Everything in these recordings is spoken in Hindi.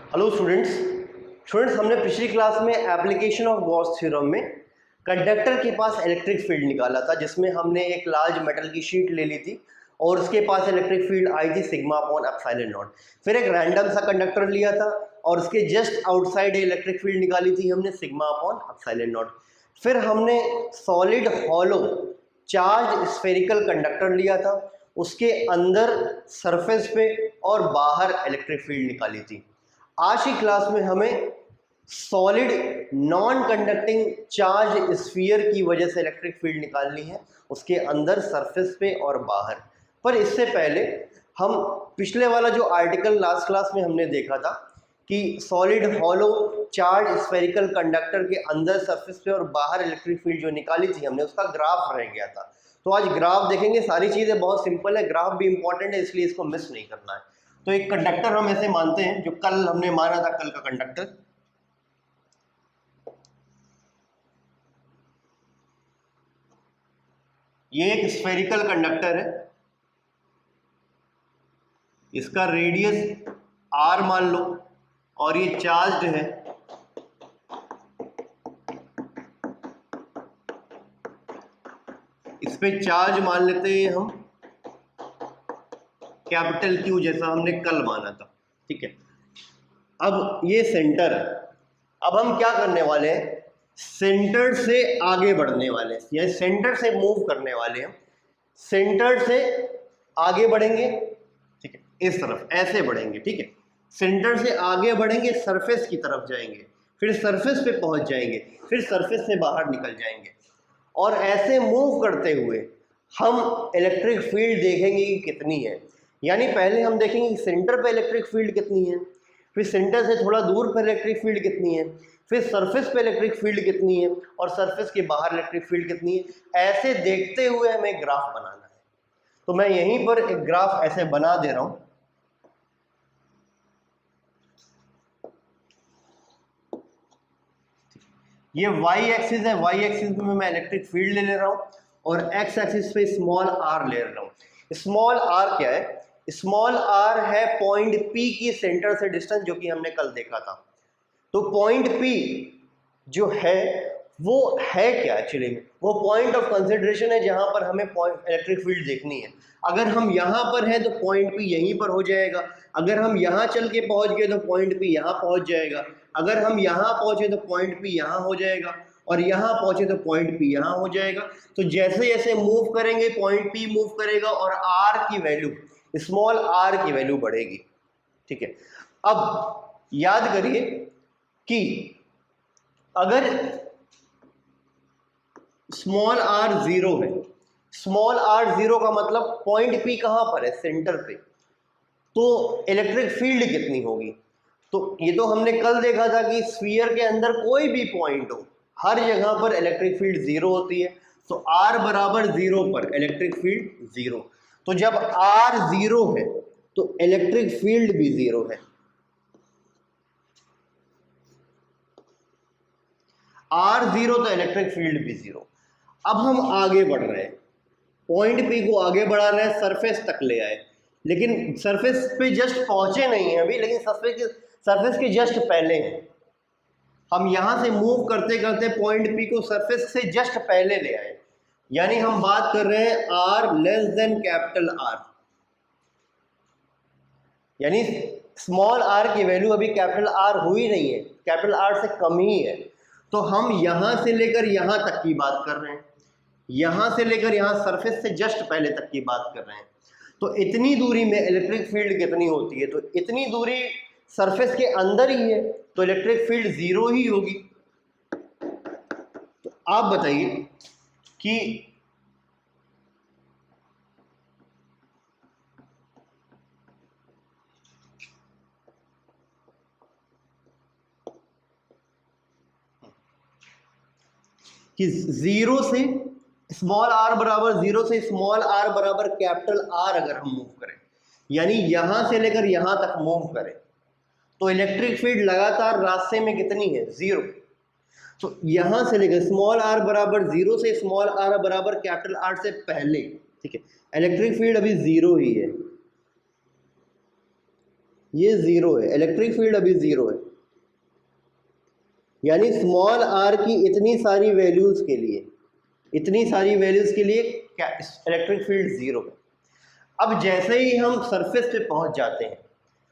हेलो स्टूडेंट्स हमने पिछली क्लास में एप्लीकेशन ऑफ गॉस थ्योरम में कंडक्टर के पास इलेक्ट्रिक फील्ड निकाला था, जिसमें हमने एक लार्ज मेटल की शीट ले ली थी और उसके पास इलेक्ट्रिक फील्ड आई थी सिग्मा अपॉन एप्सिलॉन नॉट। फिर एक रैंडम सा कंडक्टर लिया था और उसके जस्ट आउटसाइड इलेक्ट्रिक फील्ड निकाली थी हमने सिग्मा अपॉन एप्सिलॉन नॉट। फिर हमने solid hollow charge spherical conductor लिया था, उसके अंदर सरफेस पे और बाहर इलेक्ट्रिक फील्ड निकाली थी। आज की क्लास में हमें solid non conducting charge sphere की वजह से इलेक्ट्रिक फील्ड निकालनी है, उसके अंदर सरफेस पे और बाहर। पर इससे पहले हम पिछले वाला जो आर्टिकल लास्ट क्लास में हमने देखा था कि solid hollow charge spherical conductor के अंदर सरफेस पे और बाहर इलेक्ट्रिक फील्ड जो निकाली थी हमने, उसका ग्राफ रह गया था। तो आज ग्राफ देखेंगे। सारी चीज़ें बहुत सिंपल है, ग्राफ भी इंपॉर्टेंट है, इसलिए इसको मिस नहीं करना है। तो एक कंडक्टर हम ऐसे मानते हैं, जो कल हमने माना था, कल का कंडक्टर। ये एक स्फेरिकल कंडक्टर है, इसका रेडियस r मान लो और ये चार्ज्ड है। इस पे चार्ज मान लेते हैं हम कैपिटल Q, जैसा हमने कल माना था। ठीक है, अब ये सेंटर है। अब हम क्या करने वाले हैं, सेंटर से आगे बढ़ने वाले हैं, या सेंटर से मूव करने वाले हैं। सेंटर से आगे बढ़ेंगे, ठीक है, इस तरफ ऐसे बढ़ेंगे। ठीक है, सेंटर से आगे बढ़ेंगे, सरफेस की तरफ जाएंगे, फिर सरफेस पे पहुंच जाएंगे, फिर सरफेस से बाहर निकल जाएंगे, और ऐसे मूव करते हुए हम इलेक्ट्रिक फील्ड देखेंगे कि कितनी है। यानी पहले हम देखेंगे कि सेंटर पे इलेक्ट्रिक फील्ड कितनी है, फिर सेंटर से थोड़ा दूर पर इलेक्ट्रिक फील्ड कितनी है, फिर सरफेस पे इलेक्ट्रिक फील्ड कितनी है, और सरफेस के बाहर इलेक्ट्रिक फील्ड कितनी है। ऐसे देखते हुए हमें ग्राफ बनाना है। तो मैं यहीं पर एक ग्राफ ऐसे बना दे रहा हूं। ये वाई एक्सिस है, वाई एक्सिस में मैं इलेक्ट्रिक फील्ड ले रहा हूं और एक्स एक्सिस पे स्मॉल आर ले रहा हूं। स्मॉल आर क्या है? स्मॉल आर है पॉइंट पी की सेंटर से डिस्टेंस, जो कि हमने कल देखा था। तो पॉइंट पी जो है वो है क्या एक्चुअली में? वो पॉइंट ऑफ कंसिडरेशन है जहां पर हमें इलेक्ट्रिक फील्ड देखनी है। अगर हम यहां पर हैं तो पॉइंट पी यहीं पर हो जाएगा। अगर हम यहां चल के पहुंच गए तो पॉइंट पी यहां पहुंच जाएगा। अगर हम यहां पहुंचे तो पॉइंट पी यहां हो जाएगा, और यहां पहुंचे तो पॉइंट पी यहां हो जाएगा। तो जैसे जैसे मूव करेंगे पॉइंट पी मूव करेगा और आर की वैल्यू, स्मॉल आर की वैल्यू बढ़ेगी। ठीक है, अब याद करिए कि अगर स्मॉल आर 0 है, स्मॉल आर 0 का मतलब पॉइंट पी कहां पर है? सेंटर पे। तो इलेक्ट्रिक फील्ड कितनी होगी? तो ये तो हमने कल देखा था कि स्फीयर के अंदर कोई भी पॉइंट हो, हर जगह पर इलेक्ट्रिक फील्ड 0 होती है। तो r बराबर 0 पर इलेक्ट्रिक फील्ड 0। तो जब r 0 है तो इलेक्ट्रिक फील्ड भी 0 है। r 0 तो इलेक्ट्रिक फील्ड भी 0। अब हम आगे बढ़ रहे हैं, पॉइंट P को आगे बढ़ा रहे हैं, सरफेस तक ले आए, लेकिन सरफेस पे जस्ट पहुंचे नहीं हैं अभी, लेकिन सरफेस के जस्ट पहले हैं। हम यहां से मूव करते करते पॉइंट P को सरफेस से जस्ट पहले ले आए। यानी हम बात कर रहे हैं r less than capital R। यानी स्मॉल r की वैल्यू अभी कैपिटल R हुई नहीं है, कैपिटल R से कम ही है। तो हम यहां से लेकर यहां तक की बात कर रहे हैं, यहां से लेकर यहां सरफेस से जस्ट पहले तक की बात कर रहे हैं। तो इतनी दूरी में इलेक्ट्रिक फील्ड कितनी होती है? तो इतनी दूरी सरफेस के अंदर ही है, तो इलेक्ट्रिक फील्ड 0 ही होगी। तो आप बताइए कि जीरो से स्मॉल आर बराबर 0 से स्मॉल आर बराबर कैपिटल R अगर हम मूव करें, यानी यहां से लेकर यहां तक मूव करें, तो इलेक्ट्रिक फील्ड लगातार रास्ते में कितनी है? 0। तो यहां से लेकर स्मॉल r बराबर 0 से स्मॉल r बराबर कैपिटल R से पहले, ठीक है, इलेक्ट्रिक फील्ड अभी 0 ही है। ये ज़ीरो है, इलेक्ट्रिक फील्ड अभी ज़ीरो है, यानी स्मॉल आर की इतनी सारी वैल्यूज़ के लिए, इलेक्ट्रिक फील्ड ज़ीरो है। अब जैसे ही हम सरफेस पे पहुंच जाते हैं,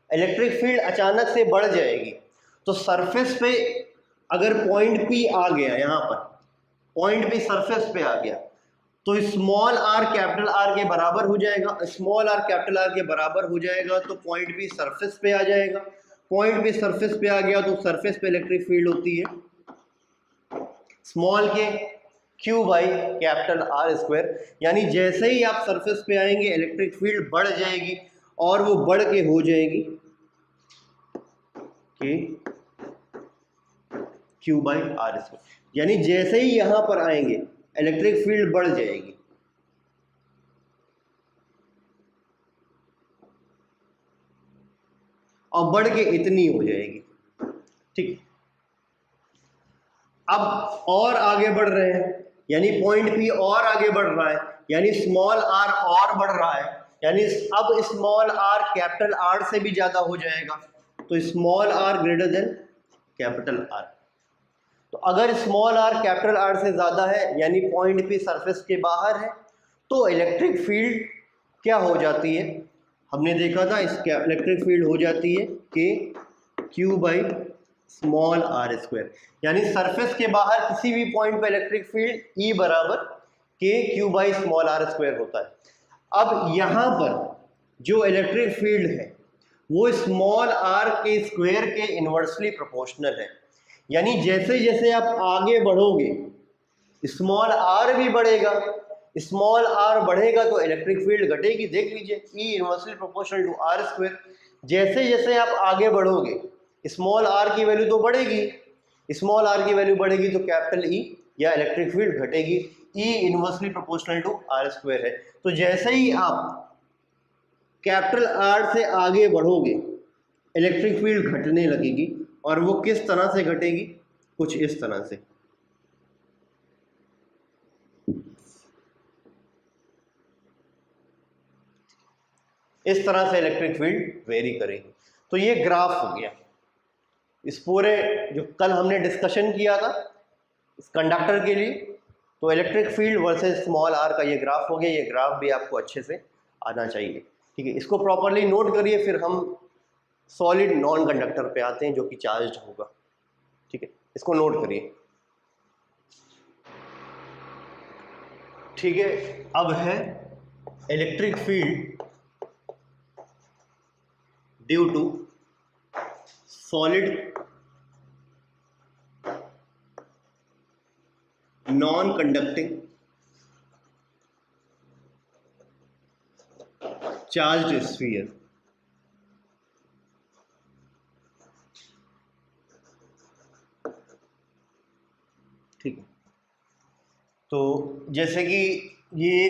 इलेक्ट्रिक फील्ड अचानक से बढ़ जाएगी। तो सरफेस पे अगर पॉइंट P आ गया, यहाँ पर पॉइंट P सरफेस पे आ गया, तो स्मॉल आर कैपिटल आर के बराबर हो जाएगा। स्मॉल आर कैपिटल आर के बराबर हो जाएगा तो पॉइंट P सरफेस पे आ जाएगा। पॉइंट P सरफेस पे आ गया तो सरफेस पे इलेक्ट्रिक फील्ड होती है स्मॉल के Q by capital R square. यानी जैसे ही आप सरफेस पे आएंगे इलेक्ट्रिक फील्ड बढ़ जाएगी और वो बढ़ के हो जाएगी Q बाई आर स्क्वायर। यानी जैसे ही यहां पर आएंगे इलेक्ट्रिक फील्ड बढ़ जाएगी। और बढ़ के इतनी हो जाएगी, ठीक। अब और आगे बढ़ रहे हैं, यानी पॉइंट P और आगे बढ़ रहा है, यानी स्मॉल r और बढ़ रहा है, यानी अब स्मॉल r कैपिटल R से भी ज्यादा हो जाएगा। तो small r greater than capital R। तो अगर स्मॉल r कैपिटल R से ज्यादा है, यानी पॉइंट P सरफेस के बाहर है, तो इलेक्ट्रिक फील्ड क्या हो जाती है, हमने देखा था इसके इलेक्ट्रिक फील्ड हो जाती है कि Q by small r square. यानी सरफेस के बाहर किसी भी पॉइंट पर इलेक्ट्रिक फील्ड E बराबर Q by small r square होता है। अब यहाँ पर जो इलेक्ट्रिक फील्ड है वो स्मॉल r के स्क्वायर के इन्वर्सली प्रोपोर्शनल है। यानी जैसे जैसे आप आगे बढ़ोगे स्मॉल r भी बढ़ेगा, स्मॉल r बढ़ेगा तो इलेक्ट्रिक फील्ड घटेगी। देख लीजिए E inversely proportional to r square. जैसे जैसे आप आगे बढ़ोगे स्मॉल r की वैल्यू तो बढ़ेगी, स्मॉल r की वैल्यू बढ़ेगी तो कैपिटल E या इलेक्ट्रिक फील्ड घटेगी। E inversely proportional to r square है। तो जैसे ही आप कैपिटल R से आगे बढ़ोगे इलेक्ट्रिक फील्ड घटने लगेगी। और वो किस तरह से घटेगी, कुछ इस तरह से। इस तरह से इलेक्ट्रिक फील्ड वेरी करेगी। तो ये ग्राफ हो गया इस पूरे जो कल हमने डिस्कशन किया था इस कंडक्टर के लिए। तो electric field versus small r का ये ग्राफ हो गया। ये ग्राफ भी आपको अच्छे से आना चाहिए, ठीक है। इसको प्रॉपरली नोट करिए, फिर हम सॉलिड नॉन कंडक्टर पे आते हैं जो कि चार्ज होगा, ठीक है। इसको नोट करिए, ठीक है। अब है electric field due to solid non conducting charged sphere. ठीक है। तो जैसे कि ये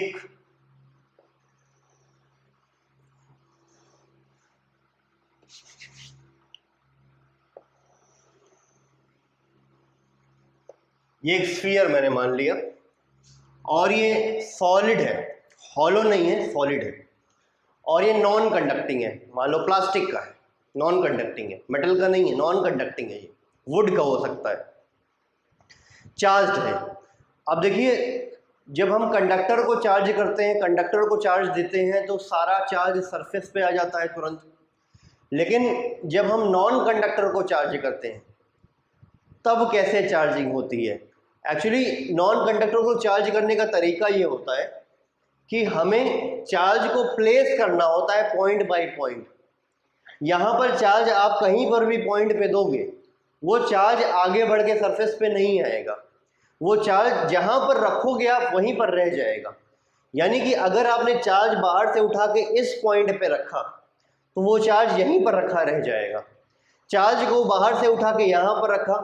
एक स्फीयर मैंने मान लिया और ये सॉलिड है, हॉलो नहीं है, सॉलिड है। और ये नॉन कंडक्टिंग है, मान लो प्लास्टिक का है, नॉन कंडक्टिंग है, मेटल का नहीं है, नॉन कंडक्टिंग है, ये वुड का हो सकता है, चार्ज्ड है। अब देखिए जब हम कंडक्टर को चार्ज करते हैं, कंडक्टर को चार्ज देते हैं तो सारा चार्ज सरफेस पे आ जाता है तुरंत। लेकिन जब हम नॉन कंडक्टर को चार्ज करते हैं तब कैसे चार्जिंग होती है। एक्चुअली नॉन कंडक्टर को चार्ज करने का तरीका ये होता है कि हमें चार्ज को प्लेस करना होता है पॉइंट बाय पॉइंट। यहाँ पर चार्ज आप कहीं पर भी पॉइंट पे दोगे वो चार्ज आगे बढ़ के सरफेस पे नहीं आएगा, वो चार्ज जहाँ पर रखोगे आप वहीं पर रह जाएगा। यानी कि अगर आपने चार्ज बाहर से उठा के इस पॉइंट पे रखा तो वो चार्ज यहीं पर रखा रह जाएगा। चार्ज को बाहर से उठा के यहाँ पर रखा,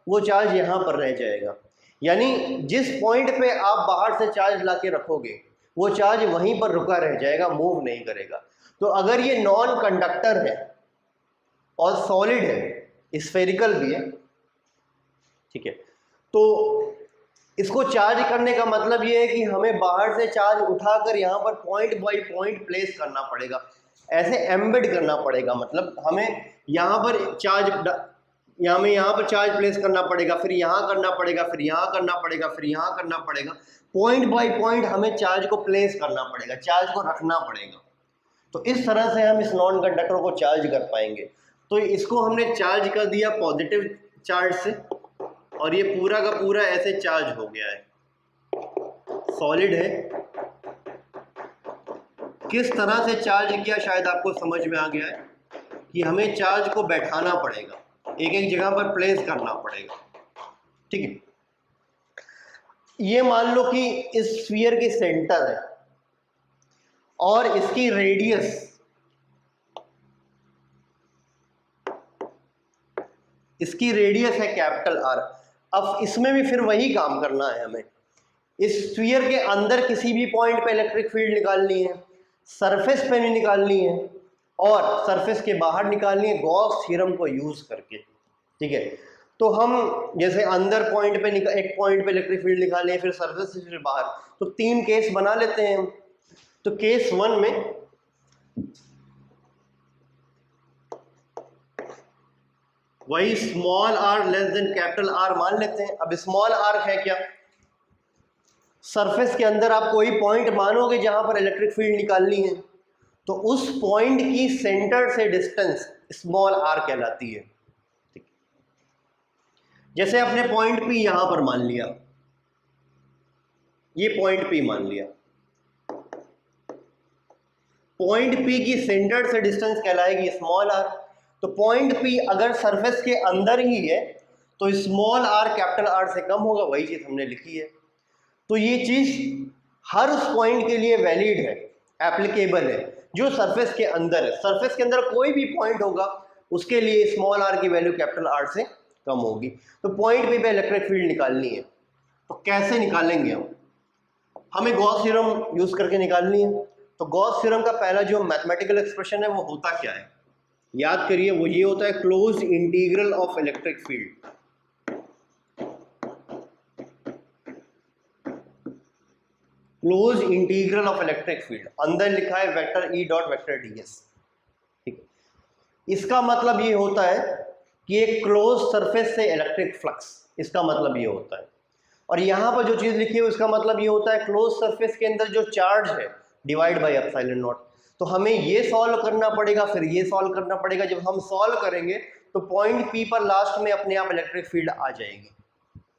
वो चार्ज यहाँ पर रह जाएगा। यानी जिस पॉइंट पे आप बाहर से चार्ज ला के रखोगे वो चार्ज वहीं पर रुका रह जाएगा, मूव नहीं करेगा। तो अगर ये नॉन कंडक्टर है और सॉलिड है, स्फेरिकल भी है, ठीक है, तो इसको चार्ज करने का मतलब ये है कि हमें बाहर से चार्ज उठाकर यहाँ पर पॉइंट बाय पॉइंट प्लेस करना पड़ेगा। ऐसे एम्बेड करना पड़ेगा, मतलब हमें यहाँ पर यहाँ पर चार्ज प्लेस करना पड़ेगा, फिर यहाँ करना पड़ेगा, फिर यहाँ करना पड़ेगा, फिर यहाँ करना पड़ेगा। पॉइंट बाय पॉइंट हमें चार्ज को प्लेस करना पड़ेगा, चार्ज को रखना पड़ेगा। तो इस तरह से हम इस नॉन कंडक्टर को चार्ज कर पाएंगे। तो इसको हमने चार्ज कर दिया पॉजिटिव चार्ज से, और ये पूरा का पूरा ऐसे चार्ज हो गया है, सॉलिड है। किस तरह से चार्ज किया शायद आपको समझ में आ गया है कि हमें चार्ज को बैठाना पड़ेगा, एक एक जगह पर प्लेस करना पड़ेगा। ठीक है, ये मान लो कि इस स्फीयर की सेंटर है और इसकी रेडियस है कैपिटल आर। अब इसमें भी फिर वही काम करना है हमें। इस स्फीयर के अंदर किसी भी पॉइंट पे इलेक्ट्रिक फील्ड निकालनी है, सरफेस पे नहीं निकालनी है, और सरफेस के बाहर निकालनी है गॉस थ्योरम को यूज करके। ठीक है, तो हम जैसे अंदर पॉइंट पे एक पॉइंट पे इलेक्ट्रिक फील्ड निकालें, फिर सरफेस से फिर बाहर, तो 3 केस बना लेते हैं हम। तो केस 1 में वही small r less than capital r मान लेते हैं। अब स्मॉल आर है क्या, सरफेस के अंदर आप कोई पॉइंट मानोगे जहां पर इलेक्ट्रिक फील्ड निकालनी है, तो उस पॉइंट की सेंटर से डिस्टेंस स्मॉल आर कहलाती है। जैसे अपने पॉइंट पी यहां पर मान लिया, ये पॉइंट पी मान लिया, पॉइंट पी की सेंटर से डिस्टेंस कहलाएगी स्मॉल आर। तो पॉइंट पी अगर सरफेस के अंदर ही है तो स्मॉल आर कैपिटल आर से कम होगा, वही चीज हमने लिखी है। तो ये चीज हर उस पॉइंट के लिए वैलिड है, एप्लीकेबल है जो सरफेस के अंदर है। सरफेस के अंदर कोई भी पॉइंट होगा उसके लिए स्मॉल आर की वैल्यू कैपिटल आर से कम होगी। तो पॉइंट पी पे इलेक्ट्रिक फील्ड निकालनी है, तो कैसे निकालेंगे हम? हमें गॉस थ्योरम यूज करके निकालनी है। तो गॉस थ्योरम का पहला जो मैथमेटिकल एक्सप्रेशन है वो होता क्या है, याद करिए, वो ये होता है closed integral of electric field. Close integral of electric field, अंदर लिखा है vector E dot vector ds। ठीक, इसका मतलब ये होता है कि एक क्लोज सरफेस से इलेक्ट्रिक फ्लक्स, इसका मतलब ये होता है। और यहाँ पर जो चीज लिखी है उसका मतलब ये होता है क्लोज सरफेस के अंदर जो चार्ज है डिवाइड बाय एप्सिलॉन नॉट। तो हमें ये सॉल्व करना पड़ेगा, फिर ये सॉल्व करना पड़ेगा। जब हम सॉल्व करेंगे तो पॉइंट पी पर लास्ट में अपने आप इलेक्ट्रिक फील्ड आ जाएगी।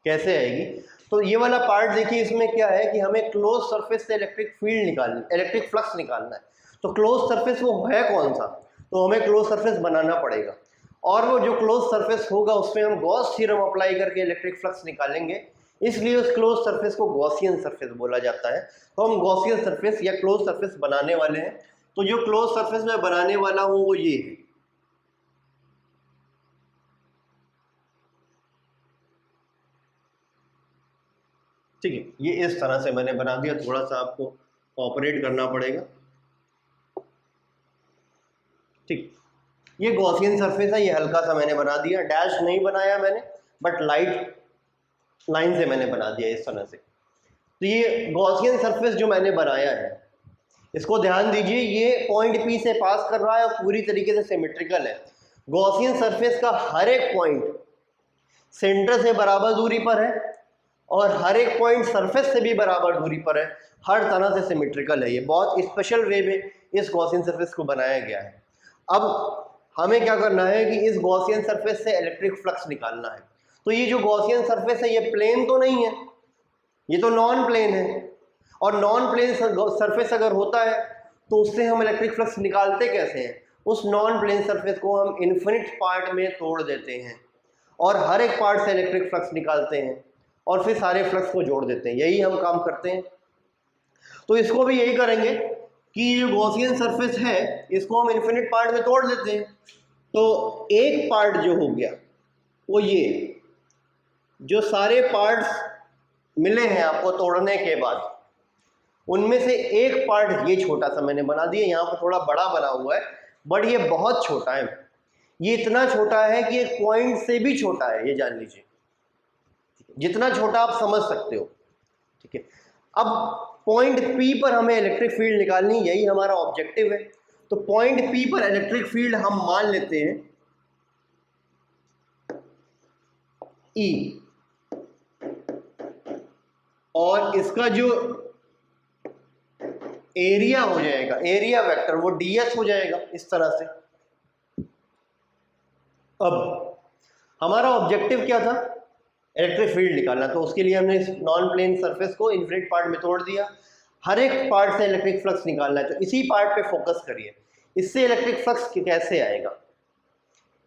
कैसे आएगी? तो ये वाला पार्ट देखिए, इसमें क्या है कि हमें क्लोज सरफेस से इलेक्ट्रिक फील्ड निकालना, इलेक्ट्रिक फ्लक्स निकालना है। तो क्लोज सरफेस वो है कौन सा, तो हमें क्लोज सरफेस बनाना पड़ेगा, और वो जो क्लोज सरफेस होगा उसमें हम गॉस थ्योरम अप्लाई करके इलेक्ट्रिक फ्लक्स निकालेंगे। इसलिए उस क्लोज सरफेस को गॉसियन सरफेस बोला जाता है। तो हम गॉसियन सरफेस या क्लोज सरफेस बनाने वाले हैं। तो जो क्लोज सरफेस मैं बनाने वाला हूं वो ये है। ठीक है, ये इस तरह से मैंने बना दिया, थोड़ा सा आपको ऑपरेट करना पड़ेगा। ठीक, ये गॉसियन सरफेस है, ये हल्का सा मैंने बना दिया, डैश नहीं बनाया मैंने, बट लाइट लाइन से मैंने बना दिया इस तरह से। तो ये गॉसियन सरफेस जो मैंने बनाया है, इसको ध्यान दीजिए, ये पॉइंट पी से पास कर रहा है और पूरी तरीके से सिमेट्रिकल है। गॉसियन सरफेस का हर एक पॉइंट सेंटर से बराबर दूरी पर है और हर एक पॉइंट सरफेस से भी बराबर दूरी पर है, हर तरह से सिमेट्रिकल है। ये बहुत स्पेशल वे में इस गॉसियन सरफेस को बनाया गया है। अब हमें क्या करना है कि इस गॉसियन सरफेस से इलेक्ट्रिक फ्लक्स निकालना है। तो ये जो गॉसियन सरफेस है ये प्लेन तो नहीं है, ये तो नॉन प्लेन है, और नॉन प्लेन सरफेस अगर होता है तो उससे हम इलेक्ट्रिक फ्लक्स निकालते कैसे हैं? उस नॉन प्लेन सरफेस को हम इन्फिनिट पार्ट में तोड़ देते हैं और हर एक पार्ट से इलेक्ट्रिक फ्लक्स निकालते हैं और फिर सारे फ्लक्स को जोड़ देते हैं। यही हम काम करते हैं। तो इसको भी यही करेंगे कि ये गॉसियन सरफेस है इसको हम इन्फिनिट पार्ट में तोड़ देते हैं। तो एक पार्ट जो हो गया वो ये, जो सारे पार्ट्स मिले हैं आपको तोड़ने के बाद, उनमें से एक पार्ट ये छोटा सा मैंने बना दिया, यहाँ पर थोड़ा बड़ा बना हुआ है, बट ये बहुत छोटा है। ये इतना छोटा है कि एक पॉइंट से भी छोटा है, ये जान लीजिए, जितना छोटा आप समझ सकते हो। ठीक है, अब पॉइंट पी पर हमें इलेक्ट्रिक फील्ड निकालनी, यही हमारा ऑब्जेक्टिव है। तो तो पॉइंट P पर इलेक्ट्रिक फील्ड हम मान लेते हैं E, और इसका जो एरिया हो जाएगा, एरिया वेक्टर, वो ds हो जाएगा इस तरह से। अब हमारा ऑब्जेक्टिव क्या था? इलेक्ट्रिक फील्ड निकालना। तो उसके लिए हमने इस नॉन प्लेन सरफेस को इन्फिनिट पार्ट में तोड़ दिया, हर एक पार्ट से इलेक्ट्रिक फ्लक्स निकालना है। तो इसी पार्ट पे फोकस करिए। इससे इलेक्ट्रिक फ्लक्स कैसे आएगा?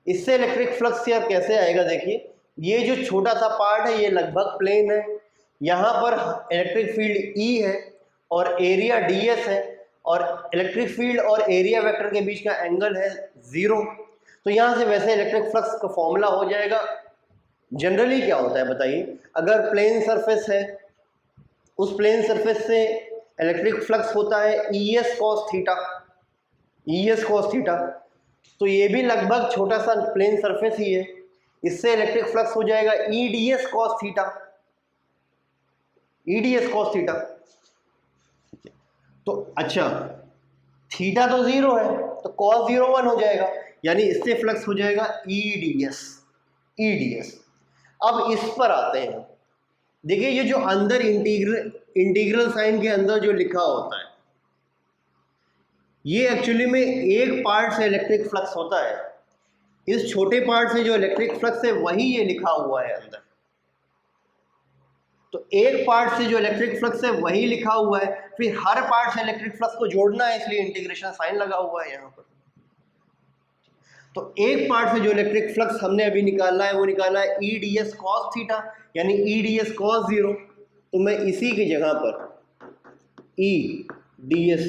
इससे इलेक्ट्रिक फ्लक्स यार कैसे आएगा? देखिए, ये जो छोटा सा पार्ट है ये लगभग प्लेन है, यहाँ पर इलेक्ट्रिक फील्ड E है और एरिया ds है, और इलेक्ट्रिक फील्ड और एरिया वेक्टर के बीच का एंगल है 0। तो यहाँ से वैसे इलेक्ट्रिक फ्लक्स का फॉर्मूला हो जाएगा। जनरली क्या होता है बताइए, अगर प्लेन सरफेस है, उस प्लेन सरफेस से इलेक्ट्रिक फ्लक्स होता है ES cos theta, ES cos theta. तो ये भी लगभग छोटा सा प्लेन सरफेस ही है, इससे इलेक्ट्रिक फ्लक्स हो जाएगा EDS cos theta, EDS cos theta. तो अच्छा, थीटा तो 0 है तो cos 0 1 हो जाएगा, यानी इससे फ्लक्स हो जाएगा EDS, EDS। अब इस पर आते हैं। देखिए, ये जो अंदर इंटीग्रल साइन के अंदर जो लिखा होता है, ये एक्चुअली में एक पार्ट से इलेक्ट्रिक फ्लक्स होता है। इस छोटे पार्ट से जो इलेक्ट्रिक फ्लक्स है वही ये लिखा हुआ है अंदर। तो एक पार्ट से जो इलेक्ट्रिक फ्लक्स है वही लिखा हुआ है, फिर हर पार्ट से इलेक्ट्रिक फ्लक्स को जोड़ना है, इसलिए इंटीग्रेशन साइन लगा हुआ है यहाँ पर। तो एक पार्ट से जो इलेक्ट्रिक फ्लक्स हमने अभी निकालना है वो निकाला है EDS cos थीटा, यानी EDS cos 0। तो मैं इसी की जगह पर EDS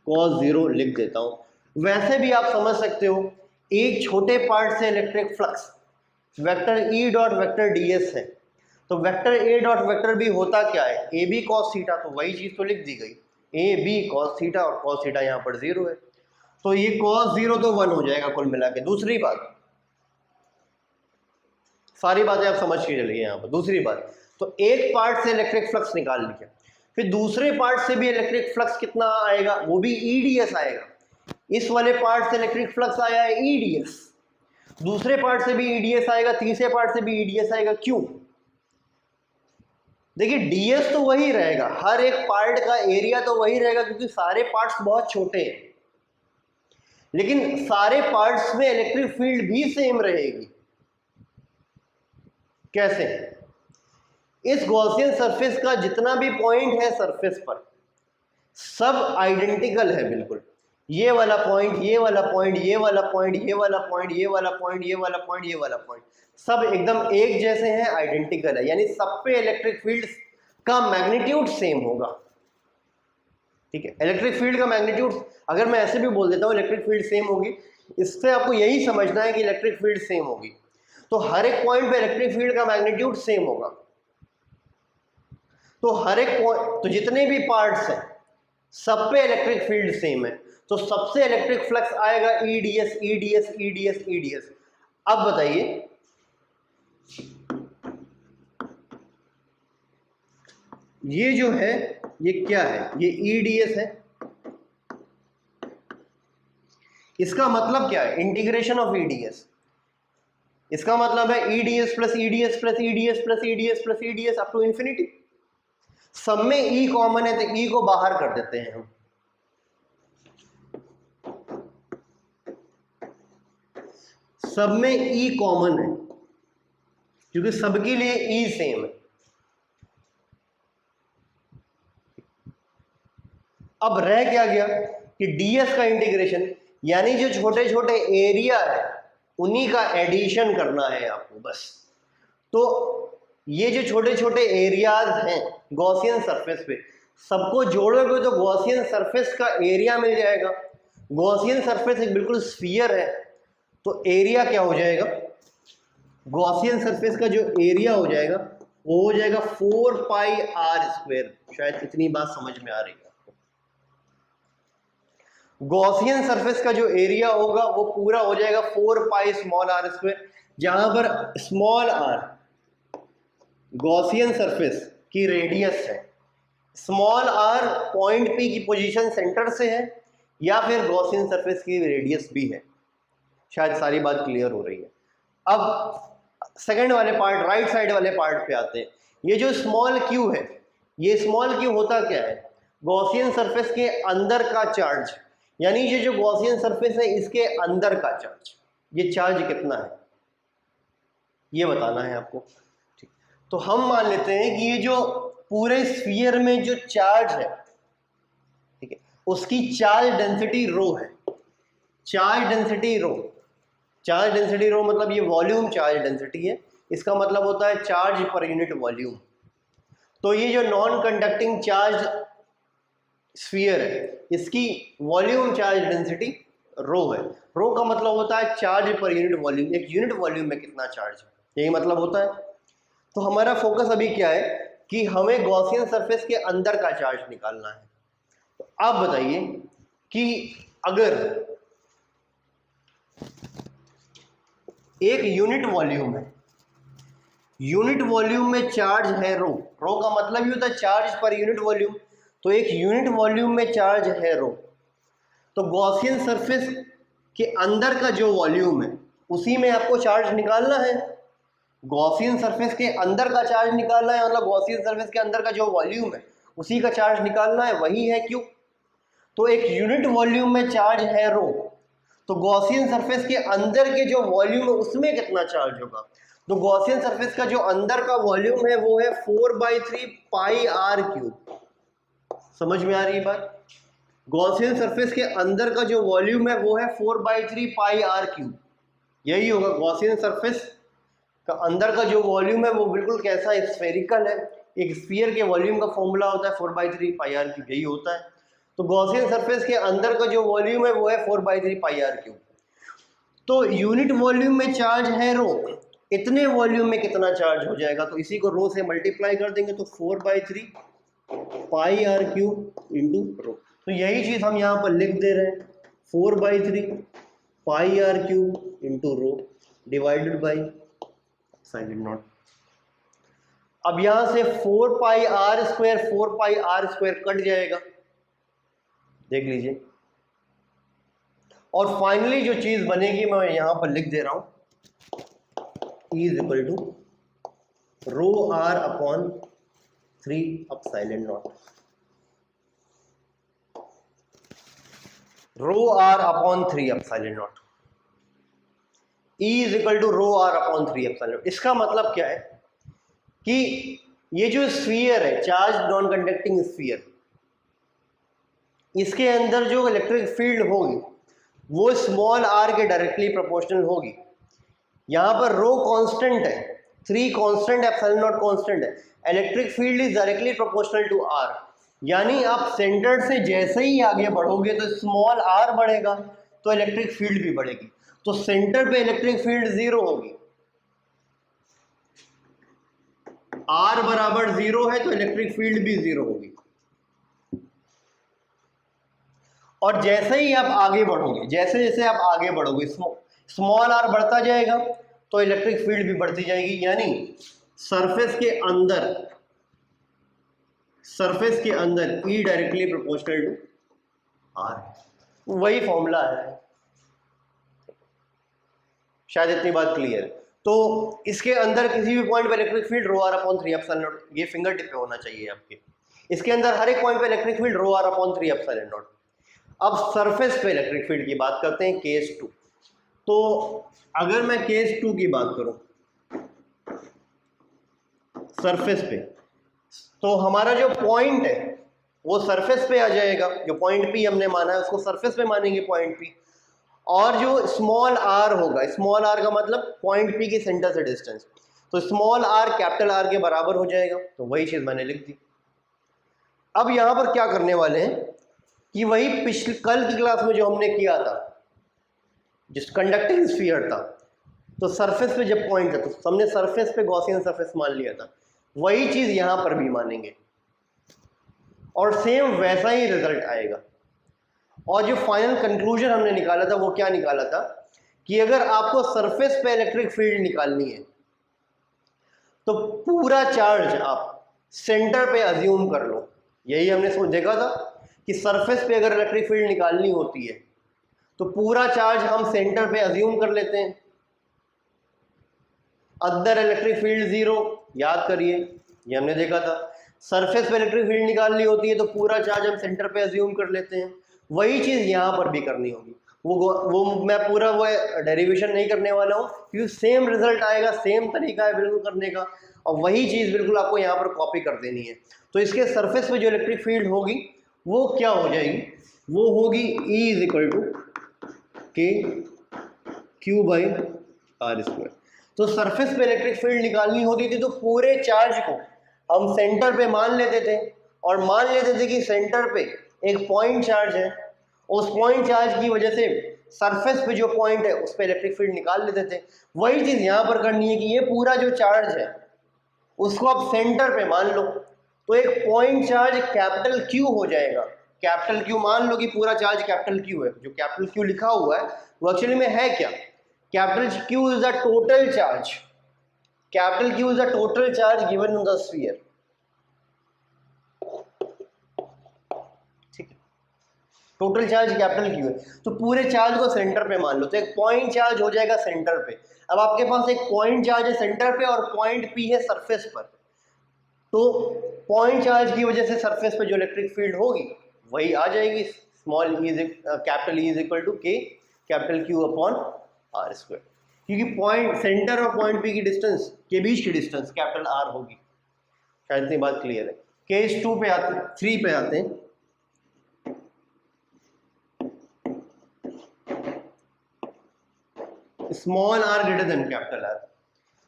cos 0 लिख देता हूं। वैसे भी आप समझ सकते हो, एक छोटे पार्ट से electric flux vector E dot vector ds है, तो vector A dot vector B होता क्या है? AB cos theta. तो वही चीज तो लिख दी गई, AB cos थीटा, और cos थीटा यहाँ पर 0 है, तो ये cos 0 तो 1 हो जाएगा कुल मिला के। दूसरी बात, सारी बातें आप समझ के चलिए यहाँ पर। दूसरी बात, तो एक पार्ट से इलेक्ट्रिक फ्लक्स निकाल लिया, फिर दूसरे पार्ट से भी इलेक्ट्रिक फ्लक्स कितना आएगा? वो भी EDS आएगा। इस वाले पार्ट से इलेक्ट्रिक फ्लक्स आया है EDS, दूसरे पार्ट से भी EDS आएगा, तीसरे पार्ट से भी EDS आएगा। क्यों? देखिए, ds तो वही रहेगा, हर एक पार्ट का एरिया तो वही रहेगा, क्योंकि सारे पार्ट्स बहुत छोटे हैं, लेकिन सारे पार्ट्स में इलेक्ट्रिक फील्ड भी सेम रहेगी। कैसे? इस गॉसियन सरफेस का जितना भी पॉइंट है सरफेस पर, सब आइडेंटिकल है बिल्कुल। ये वाला पॉइंट, ये वाला पॉइंट, ये वाला पॉइंट, ये वाला पॉइंट, ये वाला पॉइंट, ये वाला पॉइंट, ये वाला पॉइंट, सब एकदम एक जैसे हैं, आइडेंटिकल है, यानी सब पे इलेक्ट्रिक फील्ड का मैग्नीट्यूड सेम होगा। ठीक है, इलेक्ट्रिक फील्ड का मैग्नीट्यूड, अगर मैं ऐसे भी बोल देता हूँ इलेक्ट्रिक फील्ड सेम होगी, इससे आपको यही समझना है कि इलेक्ट्रिक फील्ड सेम होगी। तो हर एक पॉइंट पे इलेक्ट्रिक फील्ड का मैग्नीट्यूड सेम होगा। तो हर एक पॉइंट, तो जितने भी पार्ट्स हैं सब पे इलेक्ट्रिक फील्ड सेम है, तो सबसे इलेक्ट्रिक फ्लक्स आएगा EDS, EDS, EDS, EDS। अब बताइए, ये जो है ये क्या है? ये EDS है। इसका मतलब क्या है? Integration of EDS। इसका मतलब है EDS plus EDS plus EDS plus EDS plus EDS up to infinity. सब में E कॉमन है, तो E को बाहर कर देते हैं हम। सब में E कॉमन है, क्योंकि सबके लिए E सेम है। अब रह क्या गया कि ds का इंटीग्रेशन, यानी जो छोटे छोटे एरिया है उन्हीं का एडिशन करना है आपको बस। तो ये जो छोटे छोटे एरियाज हैं गॉसियन सरफेस पे, सबको जोड़ोगे तो गॉसियन सरफेस का एरिया मिल जाएगा। गॉसियन सरफेस एक बिल्कुल स्फीयर है, तो एरिया क्या हो जाएगा? गॉसियन सरफेस का जो एरिया हो जाएगा वो हो जाएगा 4 पाई r²। शायद इतनी बात समझ में आ रही है। गॉसियन सरफेस का जो एरिया होगा वो पूरा हो जाएगा 4 पाई r², जहां पर स्मॉल r गॉसियन सरफेस की रेडियस है, स्मॉल r पॉइंट P की पोजीशन सेंटर से है, या फिर गॉसियन सरफेस की रेडियस भी है। शायद सारी बात क्लियर हो रही है। अब सेकंड वाले पार्ट, राइट साइड वाले पार्ट पे आते हैं। ये जो स्मॉल क्यू है, ये स्मॉल क्यू होता क्या है? गॉसियन सरफेस के अंदर का चार्ज, यानी ये जो गॉसियन सरफेस है इसके अंदर का चार्ज, ये चार्ज कितना है ये बताना है आपको। ठीक, तो हम मान लेते हैं कि ये जो पूरे स्फीयर में जो चार्ज है, ठीक है, उसकी चार्ज डेंसिटी रो है। Charge density rho, charge density rho मतलब ये वॉल्यूम चार्ज डेंसिटी है, इसका मतलब होता है चार्ज पर यूनिट वॉल्यूम। तो ये जो नॉन कंडक्टिंग चार्ज स्फीयर है इसकी वॉल्यूम चार्ज डेंसिटी रो है। रो का मतलब होता है चार्ज पर यूनिट वॉल्यूम, एक यूनिट वॉल्यूम में कितना चार्ज है, यही मतलब होता है। तो हमारा फोकस अभी क्या है कि हमें गॉसियन सरफेस के अंदर का चार्ज निकालना है। तो आप बताइए कि अगर एक यूनिट वॉल्यूम है, यूनिट वॉल्यूम में चार्ज है रो, रो का मतलब ही होता है चार्ज पर यूनिट वॉल्यूम, तो एक यूनिट वॉल्यूम में चार्ज है रो, तो गॉसियन सरफेस के अंदर का जो वॉल्यूम है उसी में आपको चार्ज निकालना है। गॉसियन सरफेस के अंदर का चार्ज निकालना है, मतलब गॉसियन सरफेस के अंदर का जो वॉल्यूम है उसी का चार्ज निकालना है, वही है क्यू। तो एक यूनिट वॉल्यूम में चार्ज है रो, तो गॉसियन सरफेस के अंदर के जो वॉल्यूम है उसमें कितना चार्ज होगा? तो गॉसियन सरफेस का जो अंदर का वॉल्यूम है वो है 4/3 पाई आर क्यूब। समझ में आ रही है बात? गॉसियन सरफेस के अंदर का जो वॉल्यूम है वो है 4/3 पाई आर क्यूब, यही होगा। गॉसियन सरफेस का अंदर का जो वॉल्यूम है वो बिल्कुल कैसा है? स्फेरिकल है। एक स्फीयर के वॉल्यूम का फॉर्मूला होता है 4/3 पाई आर क्यूब, यही होता है। तो गॉसियन सरफेस के अंदर का जो वॉल्यूम है वो है 4/3 पाई आर क्यूब। तो यूनिट वॉल्यूम में चार्ज है रो, इतने वॉल्यूम में कितना चार्ज हो जाएगा? तो इसी को रो से मल्टीप्लाई कर देंगे, तो 4/3 पाई आर क्यूब इंटू रो। तो यही चीज हम यहाँ पर लिख दे रहे हैं, 4/3 pi r cube into rho divided by sine naught. अब यहां से 4 पाई आर स्क्वायर कट जाएगा, देख लीजिए। और फाइनली जो चीज बनेगी मैं यहां पर लिख दे रहा हूं, E is equal to rho r upon 3 epsilon naught. Rho r upon 3 epsilon naught, E is equal to rho r upon 3 epsilon naught. इसका मतलब क्या है कि ये जो स्फीयर है, चार्ज नॉन कंडक्टिंग स्फीयर, इसके अंदर जो इलेक्ट्रिक फील्ड होगी वो स्मॉल आर के डायरेक्टली प्रोपोर्शनल होगी। यहाँ पर रो कांस्टेंट है, 3 कांस्टेंट, एप्सिलॉन नॉट कांस्टेंट है। Electric field is directly proportional to r, यानी आप सेंटर से जैसे ही आगे बढ़ोगे तो स्मॉल आर बढ़ेगा तो इलेक्ट्रिक फील्ड भी बढ़ेगी। तो सेंटर पे इलेक्ट्रिक फील्ड 0 होगी, आर बराबर 0 है तो इलेक्ट्रिक फील्ड भी 0 होगी। और जैसे ही आप आगे बढ़ोगे, जैसे जैसे आप आगे बढ़ोगे स्मॉल आर बढ़ता जाएगा तो इलेक्ट्रिक फील्ड भी बढ़ती जाएगी, यानी सरफेस के अंदर E directly proportional to r, वही फॉर्मूला है। शायद इतनी बात क्लियर है। तो इसके अंदर किसी भी पॉइंट पे electric field rho r upon 3 epsilon naught, ये फिंगर टिप पे होना चाहिए आपके। इसके अंदर हर एक पॉइंट पे electric field rho r upon 3 epsilon naught. अब सरफेस पे इलेक्ट्रिक फील्ड की बात करते हैं, केस 2। तो अगर मैं केस 2 की बात करूं सरफेस पे, तो हमारा जो पॉइंट है वो सरफेस पे आ जाएगा। जो पॉइंट पी हमने माना है उसको सरफेस पे मानेंगे पॉइंट पी। और जो स्मॉल आर होगा, स्मॉल आर का मतलब पॉइंट पी के सेंटर से डिस्टेंस, तो स्मॉल आर कैपिटल आर के बराबर हो जाएगा। तो वही चीज मैंने लिख दी। अब यहां पर क्या करने वाले हैं कि वही पिछले कल की क्लास में जो हमने किया था, जिस कंडक्टिंग स्फीयर था, तो सरफेस पे जब पॉइंट था तो हमने सरफेस पे गॉसियन सरफेस मान लिया था, वही चीज यहां पर भी मानेंगे और सेम वैसा ही रिजल्ट आएगा। और जो फाइनल कंक्लूजन हमने निकाला था वो क्या निकाला था कि अगर आपको सरफेस पे इलेक्ट्रिक फील्ड निकालनी है तो पूरा चार्ज आप सेंटर पे अज्यूम कर लो। यही हमने देखा था कि सरफेस पे अगर इलेक्ट्रिक फील्ड निकालनी होती है तो पूरा चार्ज हम सेंटर पे अज्यूम कर लेते हैं, अंदर इलेक्ट्रिक फील्ड जीरो, याद करिए ये हमने देखा था। सरफेस पे इलेक्ट्रिक फील्ड निकालनी होती है तो पूरा चार्ज हम सेंटर पे अज्यूम कर लेते हैं। वही चीज़ यहाँ पर भी करनी होगी। वो मैं पूरा वो डेरिवेशन नहीं करने वाला हूँ क्योंकि सेम रिजल्ट आएगा, सेम तरीका है बिल्कुल करने का, और वही चीज़ बिल्कुल आपको यहाँ पर कॉपी कर देनी है। तो इसके सरफेस पे जो इलेक्ट्रिक फील्ड होगी वो क्या हो जाएगी, वो होगी E इज इक्वल टू के क्यू बाई आर स्क्वायर। तो सरफेस पे इलेक्ट्रिक फील्ड निकालनी होती थी तो पूरे चार्ज को हम सेंटर पे मान लेते थे, और मान लेते थे कि सेंटर पे एक पॉइंट चार्ज है, उस पॉइंट चार्ज की वजह से सरफेस पे जो पॉइंट है उस पे इलेक्ट्रिक फील्ड निकाल लेते थे। वही चीज़ यहाँ पर करनी है कि ये पूरा जो चार्ज है उसको आप सेंटर पे मान लो, तो एक पॉइंट चार्ज कैपिटल क्यू हो जाएगा। कैपिटल क्यू मान लो कि पूरा चार्ज कैपिटल क्यू है। जो कैपिटल क्यू लिखा हुआ है वो एक्चुअली में है क्या, capital Q is the total charge, capital Q is the total charge given in the sphere. ठीक है, टोटल चार्ज कैपिटल क्यू है, तो पूरे चार्ज को सेंटर पे मान लो, तो एक पॉइंट चार्ज हो जाएगा सेंटर पे। अब आपके पास एक पॉइंट चार्ज है सेंटर पे और पॉइंट पी है सरफेस पर, तो पॉइंट चार्ज की वजह से सरफेस पे जो इलेक्ट्रिक फील्ड होगी वही आ जाएगी, small E capital E is equal to K capital Q upon r square, क्योंकि पॉइंट सेंटर और पॉइंट पी की डिस्टेंस के बीच की डिस्टेंस कैपिटल आर होगी। शायद इतनी बात क्लियर है। केस 2 पे आते हैं, 3 पे आते हैं। Small r greater than capital r,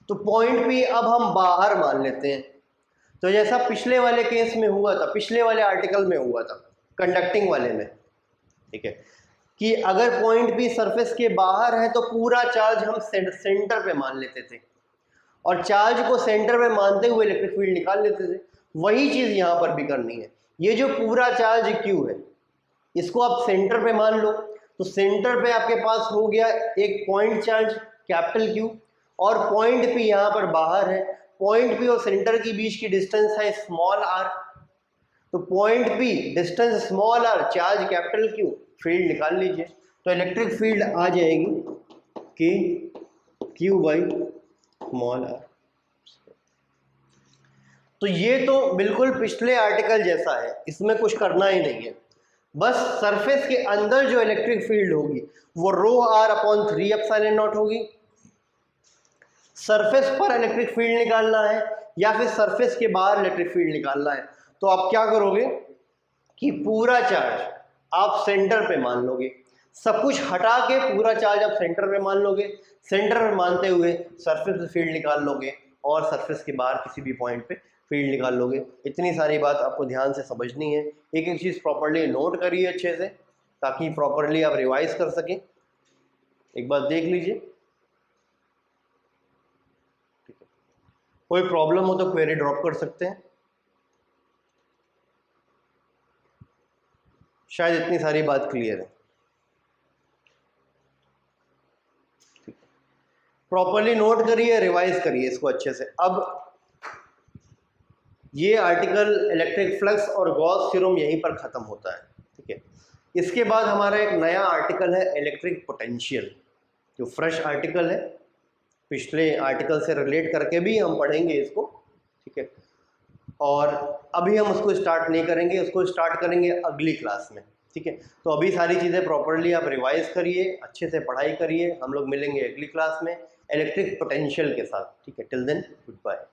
तो पॉइंट पी अब हम बाहर मान लेते हैं। तो जैसा पिछले वाले केस में हुआ था, पिछले वाले आर्टिकल में हुआ था कंडक्टिंग वाले में, ठीक है, कि अगर पॉइंट पी सरफेस के बाहर है तो पूरा चार्ज हम सेंटर पे मान लेते थे, और चार्ज को सेंटर पे मानते हुए इलेक्ट्रिक फील्ड निकाल लेते थे। वही चीज़ यहाँ पर भी करनी है। ये जो पूरा चार्ज क्यू है इसको आप सेंटर पे मान लो, तो सेंटर पे आपके पास हो गया एक पॉइंट चार्ज कैपिटल क्यू, और पॉइंट पी यहाँ पर बाहर है। पॉइंट पी और सेंटर के बीच की डिस्टेंस है स्मॉल आर, तो point P distance small r, charge capital Q, field निकाल लीजिए। तो इलेक्ट्रिक फील्ड आ जाएगी के क्यू बाई स्मॉल आर। तो ये तो बिल्कुल पिछले आर्टिकल जैसा है, इसमें कुछ करना ही नहीं है। बस सरफेस के अंदर जो इलेक्ट्रिक फील्ड होगी वो रो आर अपॉन 3 एप्सिलॉन नॉट होगी। सरफेस पर इलेक्ट्रिक फील्ड निकालना है या फिर सरफेस के बाहर इलेक्ट्रिक फील्ड निकालना है, तो आप क्या करोगे कि पूरा चार्ज आप सेंटर पे मान लोगे, सब कुछ हटा के पूरा चार्ज आप सेंटर पे मान लोगे। सेंटर पे मानते हुए सरफेस से फील्ड निकाल लोगे और सरफेस के बाहर किसी भी पॉइंट पे फील्ड निकाल लोगे। इतनी सारी बात आपको ध्यान से समझनी है। एक एक चीज़ प्रॉपरली नोट करिए अच्छे से, ताकि प्रॉपरली आप रिवाइज कर सकें। एक बार देख लीजिए, ठीक है। कोई प्रॉब्लम हो तो क्वेरी ड्रॉप कर सकते हैं। शायद इतनी सारी बात क्लियर है। प्रॉपरली नोट करिए, रिवाइज करिए इसको अच्छे से। अब ये आर्टिकल इलेक्ट्रिक फ्लक्स और गॉस थ्योरम यहीं पर ख़त्म होता है, ठीक है। इसके बाद हमारा एक नया आर्टिकल है इलेक्ट्रिक पोटेंशियल, जो फ्रेश आर्टिकल है, पिछले आर्टिकल से रिलेट करके भी हम पढ़ेंगे इसको, ठीक है। और अभी हम उसको स्टार्ट नहीं करेंगे, उसको स्टार्ट करेंगे अगली क्लास में, ठीक है। तो अभी सारी चीज़ें प्रॉपरली आप रिवाइज करिए, अच्छे से पढ़ाई करिए। हम लोग मिलेंगे अगली क्लास में इलेक्ट्रिक पोटेंशियल के साथ, ठीक है। Till then good bye.